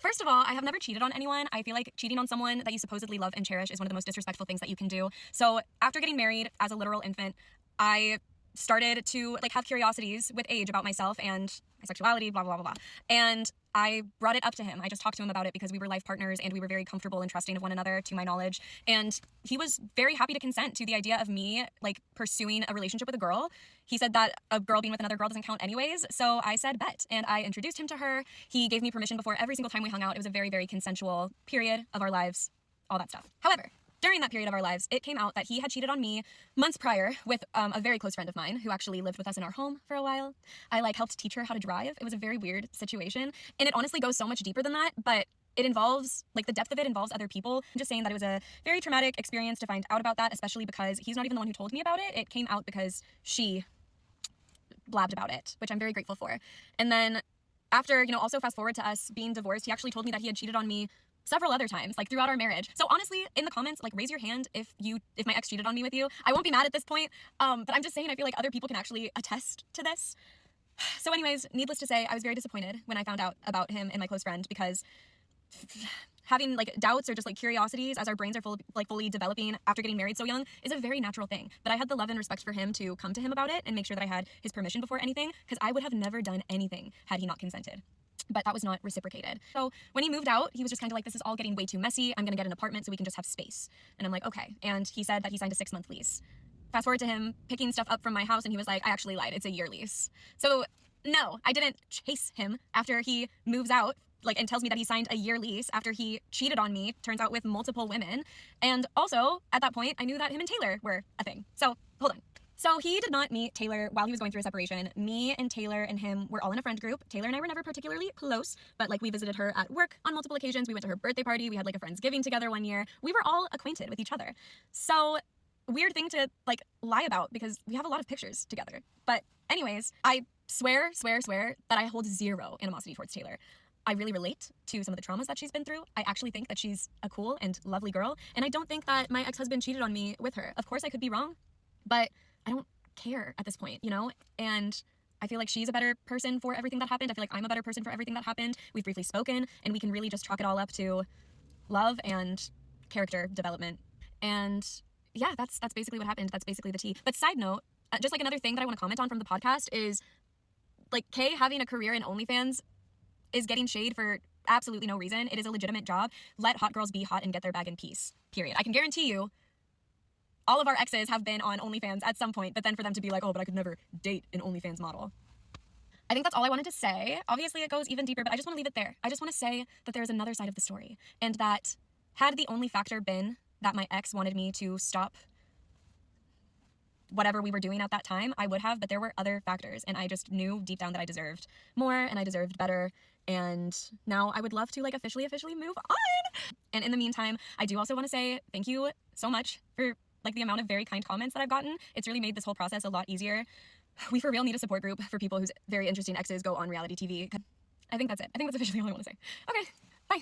First of all, I have never cheated on anyone. I feel like cheating on someone that you supposedly love and cherish is one of the most disrespectful things that you can do. So after getting married as a literal infant, I started to like have curiosities with age about myself and my sexuality, blah, blah, blah, blah. And I brought it up to him. I just talked to him about it because we were life partners and we were very comfortable and trusting of one another, to my knowledge. And he was very happy to consent to the idea of me like pursuing a relationship with a girl. He said that a girl being with another girl doesn't count anyways. So I said, bet. And I introduced him to her. He gave me permission before every single time we hung out. It was a very, very consensual period of our lives, all that stuff. However, during that period of our lives, it came out that he had cheated on me months prior with a very close friend of mine who actually lived with us in our home for a while. I like helped teach her how to drive. It was a very weird situation. And it honestly goes so much deeper than that, but it involves, like the depth of it involves other people. I'm just saying that it was a very traumatic experience to find out about that, especially because he's not even the one who told me about it. It came out because she blabbed about it, which I'm very grateful for. And then after, also fast forward to us being divorced, he actually told me that he had cheated on me several other times, like throughout our marriage. So honestly, in the comments, like raise your hand if my ex cheated on me with you. I won't be mad at this point, but I'm just saying I feel like other people can actually attest to this. So anyways, needless to say, I was very disappointed when I found out about him and my close friend, because having like doubts or just like curiosities as our brains are fully developing after getting married so young is a very natural thing. But I had the love and respect for him to come to him about it and make sure that I had his permission before anything, because I would have never done anything had he not consented. But that was not reciprocated. So when he moved out, he was just kind of like, this is all getting way too messy. I'm going to get an apartment so we can just have space. And I'm like, okay. And he said that he signed a 6-month lease. Fast forward to him picking stuff up from my house, and he was like, I actually lied. It's a year lease. So no, I didn't chase him after he moves out, and tells me that he signed a year lease after he cheated on me, turns out with multiple women. And also at that point, I knew that him and Taylor were a thing. So hold on. So he did not meet Taylor while he was going through a separation. Me and Taylor and him were all in a friend group. Taylor and I were never particularly close, but we visited her at work on multiple occasions. We went to her birthday party. We had a Friendsgiving together one year. We were all acquainted with each other. So weird thing to lie about, because we have a lot of pictures together. But anyways, I swear that I hold zero animosity towards Taylor. I really relate to some of the traumas that she's been through. I actually think that she's a cool and lovely girl, and I don't think that my ex-husband cheated on me with her. Of course, I could be wrong, but I don't care at this point, and I feel like she's a better person for everything that happened. I feel like I'm a better person for everything that happened. We've briefly spoken, and we can really just chalk it all up to love and character development. And yeah, that's basically what happened. That's basically the tea. But side note, just another thing that I want to comment on from the podcast is Kay having a career in OnlyFans is getting shade for absolutely no reason. It is a legitimate job. Let hot girls be hot and get their bag in peace, period. I can guarantee you all of our exes have been on OnlyFans at some point, but then for them to be like, oh, but I could never date an OnlyFans model. I think that's all I wanted to say. Obviously, it goes even deeper, but I just want to leave it there. I just want to say that there's another side of the story, and that had the only factor been that my ex wanted me to stop whatever we were doing at that time, I would have, but there were other factors, and I just knew deep down that I deserved more and I deserved better, and now I would love to officially move on. And in the meantime, I do also want to say thank you so much for the amount of very kind comments that I've gotten. It's really made this whole process a lot easier. We for real need a support group for people whose very interesting exes go on reality TV. I think that's it. I think that's officially all I want to say. Okay, bye.